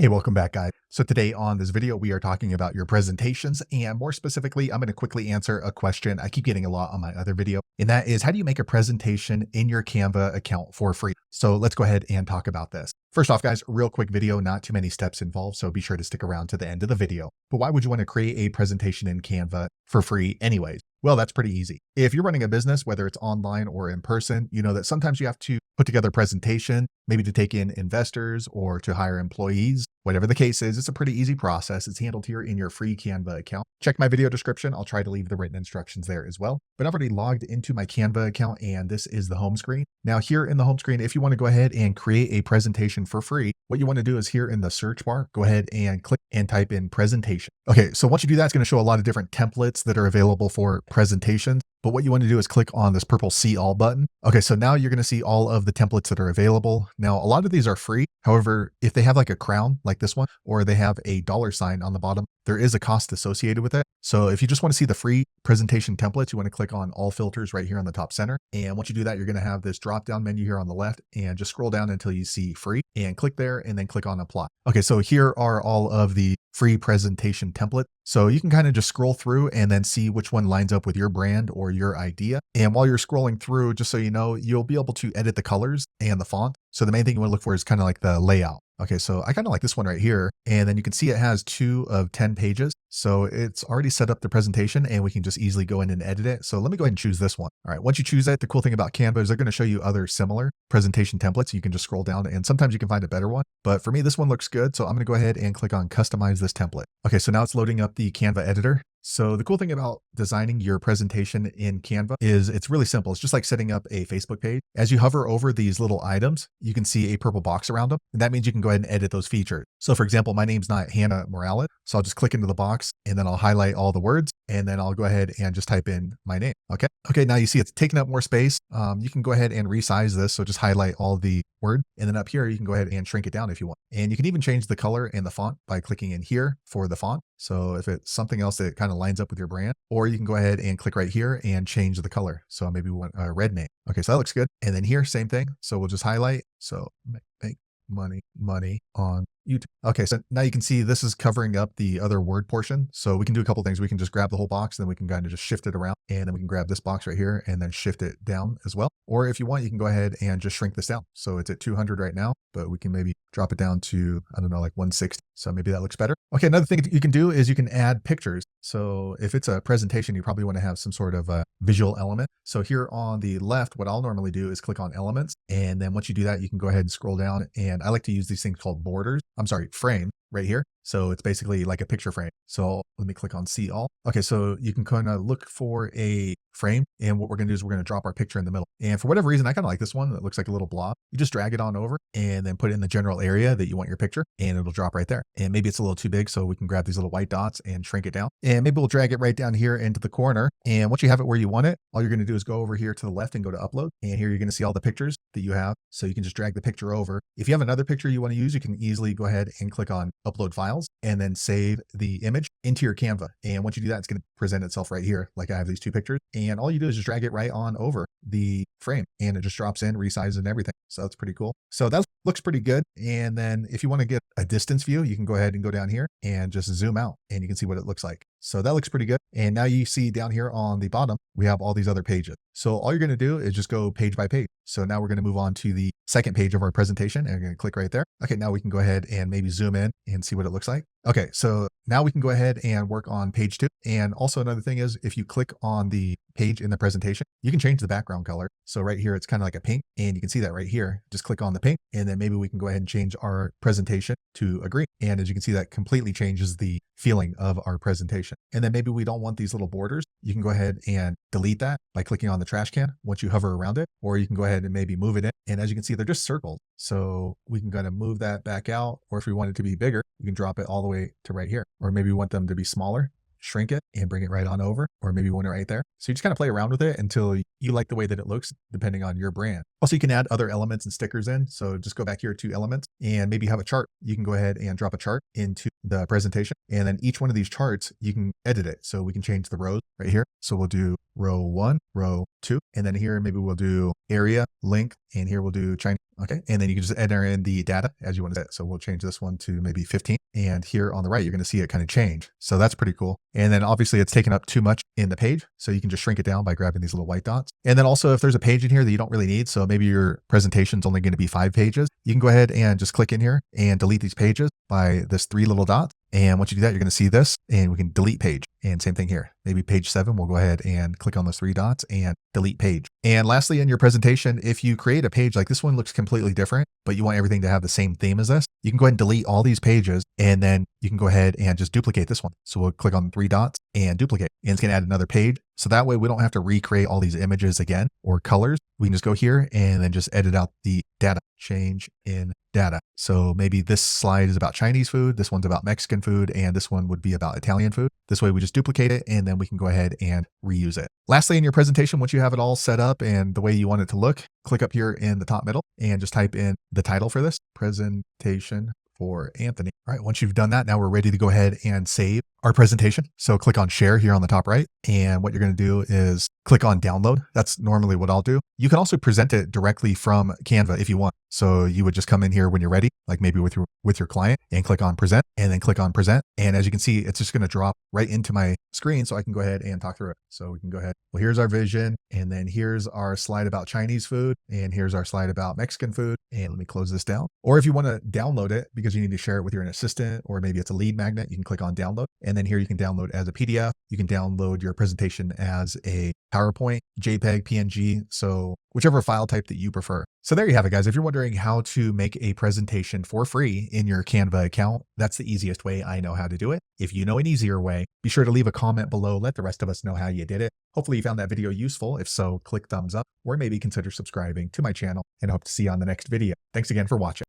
Hey, welcome back, guys. So today on this video, we are talking about your presentations, and more specifically, I'm going to quickly answer a question I keep getting a lot on my other video, and that is, how do you make a presentation in your Canva account for free? So let's go ahead and talk about this. First off, guys, real quick video, not too many steps involved, so be sure to stick around to the end of the video. But why would you want to create a presentation in Canva for free anyways? Well, that's pretty easy. If you're running a business, whether it's online or in person, you know that sometimes you have to put together a presentation, maybe to take in investors or to hire employees. Whatever the case is, it's a pretty easy process. It's handled here in your free Canva account. Check my video description. I'll try to leave the written instructions there as well. But I've already logged into my Canva account, and this is the home screen. Now here in the home screen, if you want to go ahead and create a presentation for free, what you want to do is here in the search bar, go ahead and click and type in presentation. Okay, so once you do that, it's going to show a lot of different templates that are available for presentations. But what you want to do is click on this purple See All button. Okay, so now you're going to see all of the templates that are available. Now, a lot of these are free. However, if they have like a crown like this one, or they have a $ on the bottom, there is a cost associated with it. So if you just want to see the free presentation templates, you want to click on all filters right here on the top center. And once you do that, you're going to have this drop down menu here on the left, and just scroll down until you see free and click there and then click on apply. Okay, so here are all of the free presentation templates. So you can kind of just scroll through and then see which one lines up with your brand or your idea. And while you're scrolling through, just so you know, you'll be able to edit the colors and the font. So the main thing you want to look for is kind of like the layout. Okay, so I kind of like this one right here. And then you can see it has 2 of 10 pages. So it's already set up the presentation, and we can just easily go in and edit it. So let me go ahead and choose this one. All right, once you choose it, the cool thing about Canva is they're going to show you other similar presentation templates. You can just scroll down, and sometimes you can find a better one. But for me, this one looks good. So I'm going to go ahead and click on customize this template. Okay, so now it's loading up the Canva editor. So the cool thing about designing your presentation in Canva is it's really simple. It's just like setting up a Facebook page. As you hover over these little items, you can see a purple box around them. And that means you can go ahead and edit those features. So for example, my name's not Hannah Morales. So I'll just click into the box, and then I'll highlight all the words, and then I'll go ahead and just type in my name. Okay, now you see it's taking up more space. You can go ahead and resize this. So just highlight all the word. And then up here, you can go ahead and shrink it down if you want. And you can even change the color and the font by clicking in here for the font. So if it's something else that kind of lines up with your brand, or you can go ahead and click right here and change the color. So maybe we want a red name. Okay, so that looks good. And then here, same thing. So we'll just highlight. So make money on YouTube. Okay, so now you can see this is covering up the other word portion. So we can do a couple things. We can just grab the whole box, then we can kind of just shift it around, and then we can grab this box right here and then shift it down as well. Or if you want, you can go ahead and just shrink this down. So it's at 200 right now, but we can maybe drop it down to, I don't know, like 160. So maybe that looks better. Okay, another thing you can do is you can add pictures. So if it's a presentation, you probably want to have some sort of a visual element. So here on the left, what I'll normally do is click on elements. And then once you do that, you can go ahead and scroll down. And I like to use these things called frame right here. So it's basically like a picture frame. So let me click on see all. Okay, so you can kind of look for a frame. And what we're going to do is we're going to drop our picture in the middle. And for whatever reason, I kind of like this one that looks like a little blob. You just drag it on over and then put it in the general area that you want your picture, and it'll drop right there. And maybe it's a little too big, so we can grab these little white dots and shrink it down. And maybe we'll drag it right down here into the corner. And once you have it where you want it, all you're going to do is go over here to the left and go to upload. And here you're going to see all the pictures that you have. So you can just drag the picture over. If you have another picture you want to use, you can easily go ahead and click on upload files and then save the image into your Canva. And once you do that, it's going to present itself right here. Like I have these 2 pictures, and all you do is just drag it right on over the frame, and it just drops in, resizes and everything. So that's pretty cool. So that looks pretty good. And then if you want to get a distance view, you can go ahead and go down here and just zoom out, and you can see what it looks like. So that looks pretty good. And now you see down here on the bottom, we have all these other pages. So all you're going to do is just go page by page. So now we're going to move on to the second page of our presentation, and we're going to click right there. Okay, now we can go ahead and maybe zoom in and see what it looks like. Okay, so now we can go ahead and work on page 2. And also another thing is, if you click on the page in the presentation, you can change the background color. So right here, it's kind of like a pink, and you can see that right here. Just click on the pink, and then maybe we can go ahead and change our presentation to a green. And as you can see, that completely changes the feeling of our presentation. And then maybe we don't want these little borders. You can go ahead and delete that by clicking on the trash can once you hover around it, or you can go ahead and maybe move it in. And as you can see, they're just circles. So we can kind of move that back out, or if we want it to be bigger, we can drop it all the way to right here. Or maybe we want them to be smaller, shrink it and bring it right on over, or maybe you want it right there. So you just kind of play around with it until you like the way that it looks, depending on your brand. Also, you can add other elements and stickers in. So just go back here to elements, and maybe you have a chart. You can go ahead and drop a chart into the presentation. And then each one of these charts, you can edit it. So we can change the rows right here. So we'll do row 1, row 2, and then here maybe we'll do area, length, and here we'll do Chinese. Okay. And then you can just enter in the data as you want to set. So we'll change this one to maybe 15. And here on the right, you're going to see it kind of change. So that's pretty cool. And then obviously it's taken up too much in the page. So you can just shrink it down by grabbing these little white dots. And then also if there's a page in here that you don't really need, so maybe your presentation's only going to be 5 pages, you can go ahead and just click in here and delete these pages by this 3 little dots. And once you do that, you're going to see this and we can delete page. And same thing here, maybe page 7, we'll go ahead and click on those 3 dots and delete page. And lastly, in your presentation, if you create a page like this one looks completely different, but you want everything to have the same theme as this, you can go ahead and delete all these pages and then you can go ahead and just duplicate this one. So we'll click on the 3 dots and duplicate, and it's going to add another page. So that way we don't have to recreate all these images again or colors. We can just go here and then just edit out the data, change in data. So maybe this slide is about Chinese food, this one's about Mexican food, and this one would be about Italian food. This way we just duplicate it and then we can go ahead and reuse it. Lastly, in your presentation, once you have it all set up and the way you want it to look, click up here in the top middle and just type in the title for this, presentation for Anthony. All right, once you've done that, now we're ready to go ahead and save our presentation. So click on share here on the top right. And what you're going to do is click on download. That's normally what I'll do. You can also present it directly from Canva if you want. So you would just come in here when you're ready, like maybe with your client, and click on present and then click on present. And as you can see, it's just going to drop right into my screen so I can go ahead and talk through it. So we can go ahead. Well, here's our vision. And then here's our slide about Chinese food. And here's our slide about Mexican food. And let me close this down. Or if you want to download it because you need to share it with your assistant, or maybe it's a lead magnet, you can click on download. And then here you can download as a PDF. You can download your presentation as a PowerPoint, JPEG, PNG. So whichever file type that you prefer. So there you have it, guys. If you're wondering how to make a presentation for free in your Canva account, that's the easiest way I know how to do it. If you know an easier way, be sure to leave a comment below. Let the rest of us know how you did it. Hopefully you found that video useful. If so, click thumbs up or maybe consider subscribing to my channel, and I hope to see you on the next video. Thanks again for watching.